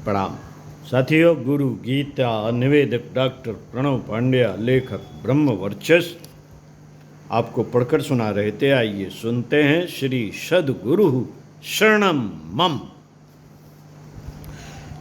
प्रणाम साथियों। गुरु गीता निवेदक डॉक्टर प्रणव पांड्या, लेखक ब्रह्म वर्चस्व आपको पढ़कर सुना रहे थे। आइए सुनते हैं। श्री सद्गुरु शरणम मम।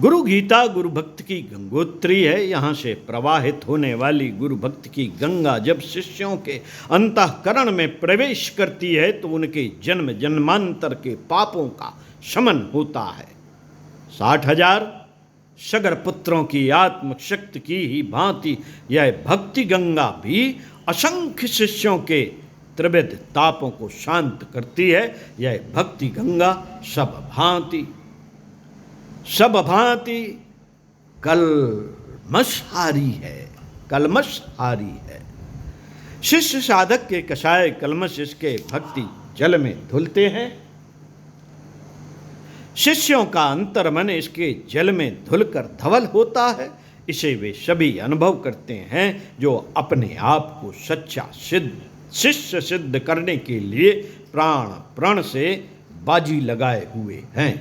गुरु गीता गुरु भक्त की गंगोत्री है। यहाँ से प्रवाहित होने वाली गुरु भक्त की गंगा जब शिष्यों के अंतःकरण में प्रवेश करती है तो उनके जन्म जन्मांतर के पापों का शमन होता है। 60,000 सगर पुत्रों की आत्मशक्ति की ही भांति यह भक्ति गंगा भी असंख्य शिष्यों के त्रिविध तापों को शांत करती है। यह भक्ति गंगा सब भांति कलमशहारी है। शिष्य साधक के कषाय कलमश इसके भक्ति जल में धुलते हैं। शिष्यों का अंतर्मन इसके जल में धुलकर धवल होता है। इसे वे सभी अनुभव करते हैं जो अपने आप को सच्चा शिष्य सिद्ध करने के लिए प्राण से बाजी लगाए हुए हैं।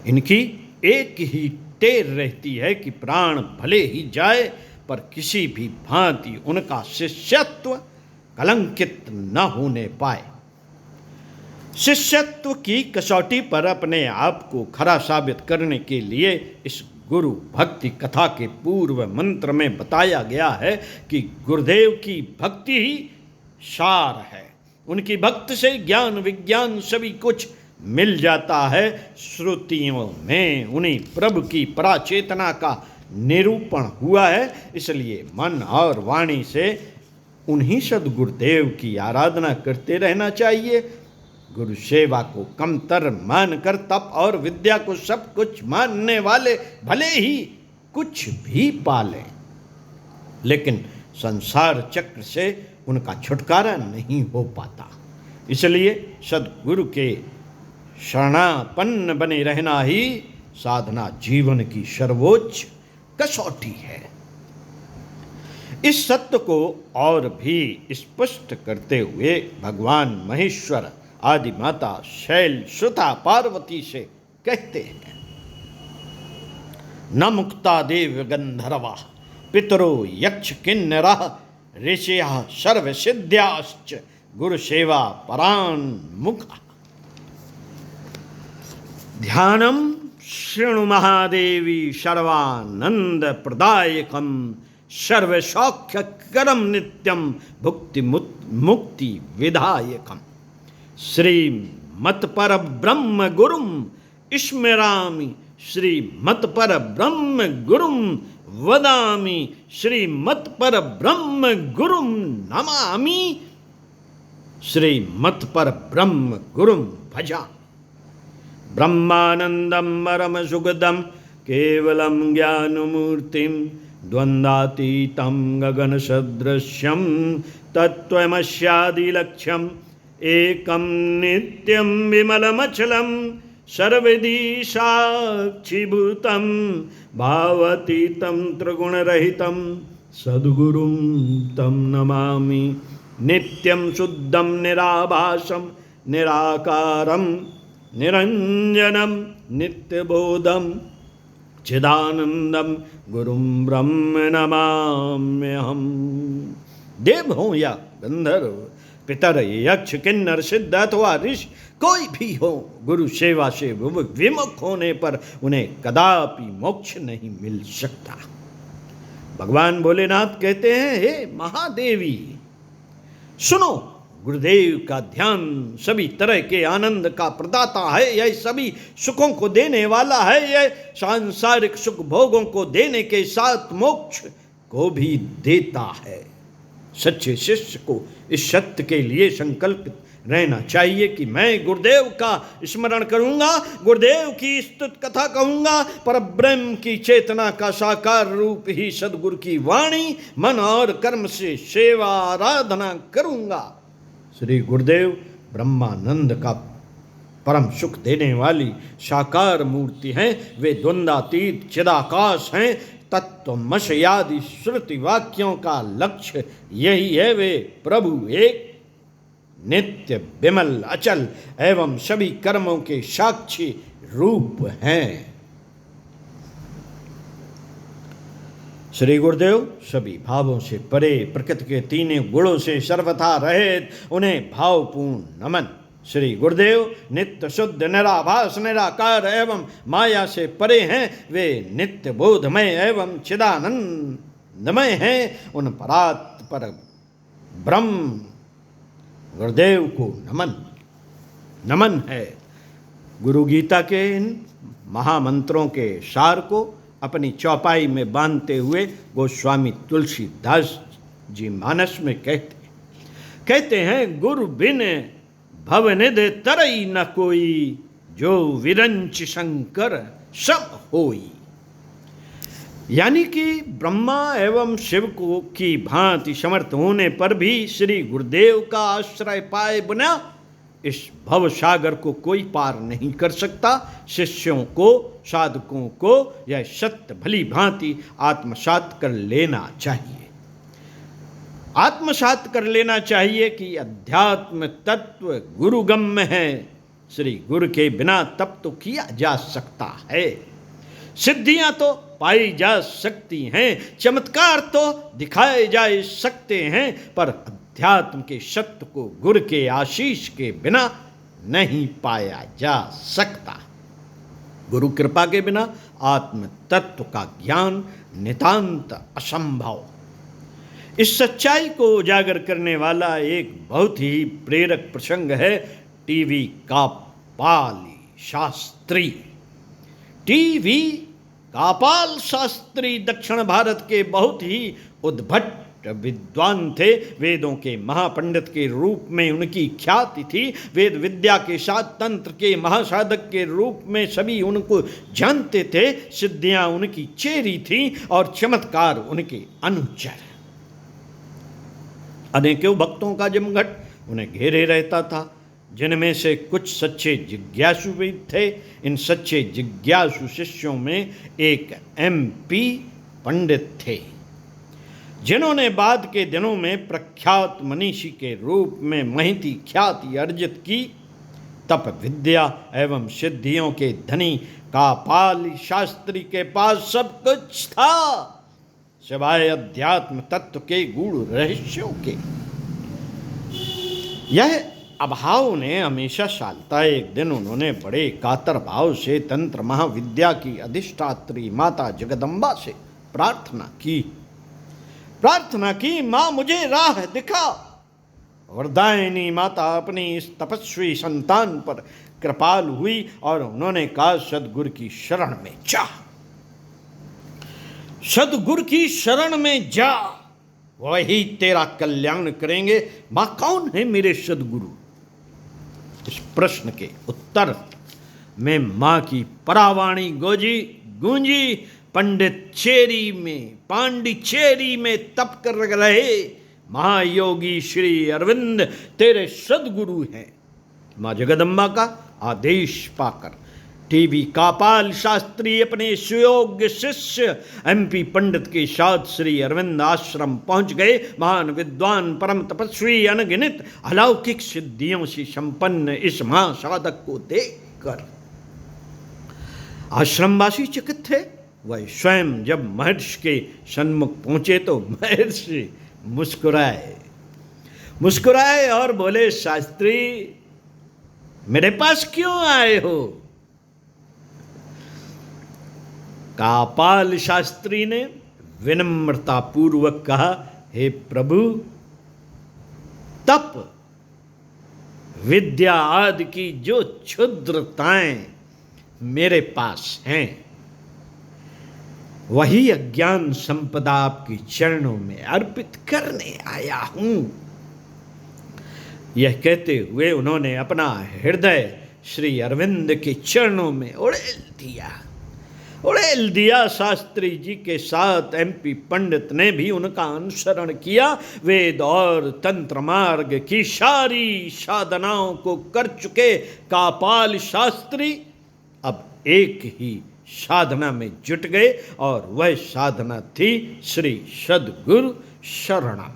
इनकी एक ही टेर रहती है कि प्राण भले ही जाए पर किसी भी भांति उनका शिष्यत्व कलंकित न होने पाए। शिष्यत्व की कसौटी पर अपने आप को खरा साबित करने के लिए इस गुरु भक्ति कथा के पूर्व मंत्र में बताया गया है कि गुरुदेव की भक्ति ही सार है। उनकी भक्ति से ज्ञान विज्ञान सभी कुछ मिल जाता है। श्रुतियों में उन्हीं प्रभु की पराचेतना का निरूपण हुआ है। इसलिए मन और वाणी से उन्हीं सद्गुरुदेव की आराधना करते रहना चाहिए। गुरु सेवा को कमतर मानकर तप और विद्या को सब कुछ मानने वाले भले ही कुछ भी पालें, लेकिन संसार चक्र से उनका छुटकारा नहीं हो पाता। इसलिए सद्गुरु के शरणापन्न बने रहना ही साधना जीवन की सर्वोच्च कसौटी है। इस सत्य को और भी स्पष्ट करते हुए भगवान महेश्वर आदि माता शैल सुता पार्वती से कहते हैं, न मुक्ता देव गंधर्वा पितरो यक्ष किन्नरः ऋषयः सर्व सिद्ध्याश्च गुरु सेवा परान मुख। ध्यानम शृणु महादेवी सर्वानंद प्रदायकम सर्व सौख्यकरम नित्यम भुक्ति मुक्ति विधायकम। श्रीमत् पर ब्रह्म गुरुम स्मरामि श्रीमत् पर ब्रह्म गुरुम वदामि श्रीमत् पर ब्रह्म गुरुम नमामि श्रीमत् पर ब्रह्म गुरुम भजा। ब्रह्मानंदम परम सुखदम केवलम ज्ञानमूर्तिम द्वंद्वातीतं गगन सदृश्यम तत्त्वमस्यादि लक्ष्यम एकम नित्यम विमलमचलम सर्वदी साक्षीभूतम भावातीतं त्रिगुणरहितं सद्गुरुं तं नमामि नित्यं शुद्धं निराभासं निराकारं निरंजनम नित्यबोधम चिदानंदम गुरुम ब्रह्म नमाम्यहम्। देव हो या गंधर्व, पितर यक्ष किन्नर सिद्ध अथवा ऋषि कोई भी हो, गुरु सेवा से विमुख होने पर उन्हें कदापि मोक्ष नहीं मिल सकता। भगवान भोलेनाथ कहते हैं, हे महादेवी सुनो, गुरुदेव का ध्यान सभी तरह के आनंद का प्रदाता है। यह सभी सुखों को देने वाला है। यह सांसारिक सुख भोगों को देने के साथ मोक्ष को भी देता है। सच्चे शिष्य को इस सत्य के लिए संकल्पित रहना चाहिए कि मैं गुरुदेव का स्मरण करूंगा, गुरुदेव की स्तुति कथा कहूंगा, पर ब्रह्म की चेतना का साकार रूप ही सद्गुरु की वाणी मन और कर्म से सेवा आराधना करूंगा। श्री गुरुदेव ब्रह्मानंद का परम सुख देने वाली साकार मूर्ति हैं। वे द्वंद्वातीत चिदाकाश हैं। तत्वमसि श्रुति वाक्यों का लक्ष्य यही है। वे प्रभु एक नित्य विमल अचल एवं सभी कर्मों के साक्षी रूप हैं। श्री गुरुदेव सभी भावों से परे, प्रकृति के तीनों गुणों से सर्वथा रहित, उन्हें भावपूर्ण नमन। श्री गुरुदेव नित्य शुद्ध निराभास निराकार एवं माया से परे हैं। वे नित्य बोधमय एवं चिदानंदमय हैं। उन परात्पर ब्रह्म गुरुदेव को नमन नमन है। गुरु गीता के इन महामंत्रों के सार को अपनी चौपाई में बांधते हुए गोस्वामी तुलसीदास जी मानस में कहते हैं, गुरु बिन भवनिधि तरई न कोई, जो विरंच शंकर सब होई। यानी कि ब्रह्मा एवं शिव को की भांति समर्थ होने पर भी श्री गुरुदेव का आश्रय पाए बिना इस भव सागर को कोई पार नहीं कर सकता। शिष्यों को, साधकों को यह सत्य भली भांति आत्मसात कर लेना चाहिए। आत्मसात कर लेना चाहिए कि अध्यात्म तत्व गुरुगम्य है। श्री गुरु के बिना तप तो किया जा सकता है, सिद्धियां तो पाई जा सकती हैं, चमत्कार तो दिखाए जा सकते हैं, पर अध्यात्म के सत्य को गुरु के आशीष के बिना नहीं पाया जा सकता। गुरु कृपा के बिना आत्म तत्व का ज्ञान नितांत असंभव। इस सच्चाई को उजागर करने वाला एक बहुत ही प्रेरक प्रसंग है टीवी कापाली शास्त्री। टीवी कापाल शास्त्री दक्षिण भारत के बहुत ही उद्भट विद्वान थे। वेदों के महापंडित के रूप में उनकी ख्याति थी। वेद विद्या के साथ तंत्र के महासाधक के रूप में सभी उनको जानते थे। सिद्धियां उनकी चेरी थी और चमत्कार उनके अनुचर। अनेकों भक्तों का जमघट उन्हें घेरे रहता था, जिनमें से कुछ सच्चे जिज्ञासु भी थे। इन सच्चे जिज्ञासु शिष्यों में एक MP पंडित थे, जिन्होंने बाद के दिनों में प्रख्यात मनीषी के रूप में महती ख्याति अर्जित की। तप विद्या एवं सिद्धियों के धनी कापाली शास्त्री के पास सब कुछ था, सिवाय अध्यात्म तत्व के गूढ़ रहस्यों के। यह अभाव ने हमेशा सालता। एक दिन उन्होंने बड़े कातर भाव से तंत्र महाविद्या की अधिष्ठात्री माता जगदम्बा से प्रार्थना की, माँ मुझे राह दिखा। वरदायिनी माता अपनी इस तपस्वी संतान पर कृपाल हुई और उन्होंने कहा, सदगुरु की शरण में जा, सदगुरु की शरण में जा, वही तेरा कल्याण करेंगे। मां कौन है मेरे सदगुरु? इस प्रश्न के उत्तर में मां की परावाणी गूंजी। पांडिचेरी में तप कर रहे महायोगी श्री अरविंद तेरे सदगुरु हैं। मां जगदम्बा का आदेश पाकर टीवी कापाल शास्त्री अपने सुयोग्य शिष्य MP पंडित के साथ श्री अरविंद आश्रम पहुंच गए। महान विद्वान परम तपस्वी अनगिनत अलौकिक सिद्धियों से संपन्न इस महासाधक को देखकर आश्रमवासी चकित थे। वह स्वयं जब महर्षि के सन्मुख पहुंचे तो महर्षि मुस्कुराए और बोले, शास्त्री मेरे पास क्यों आए हो? कापाल शास्त्री ने विनम्रता पूर्वक कहा, हे प्रभु, तप विद्या आदि की जो क्षुद्रताएं मेरे पास हैं, वही अज्ञान संपदा आपके चरणों में अर्पित करने आया हूं। यह कहते हुए उन्होंने अपना हृदय श्री अरविंद के चरणों में उड़ेल दिया। शास्त्री जी के साथ MP पंडित ने भी उनका अनुसरण किया। वेद और तंत्र मार्ग की सारी साधनाओं को कर चुके कापाल शास्त्री अब एक ही साधना में जुट गए और वह साधना थी श्री सद्गुरु शरणम।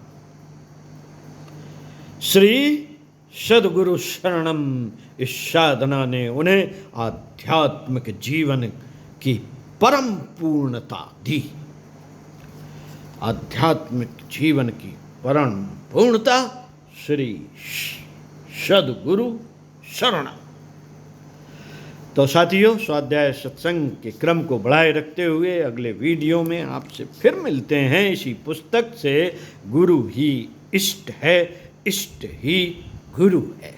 श्री सद्गुरु शरणम इस साधना ने उन्हें आध्यात्मिक जीवन की परम पूर्णता दी। आध्यात्मिक जीवन की परम पूर्णता श्री सद्गुरु शरण। तो साथियों, स्वाध्याय सत्संग के क्रम को बढ़ाए रखते हुए अगले वीडियो में आपसे फिर मिलते हैं इसी पुस्तक से, गुरु ही इष्ट है, इष्ट ही गुरु है।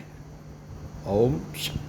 ओम शांति।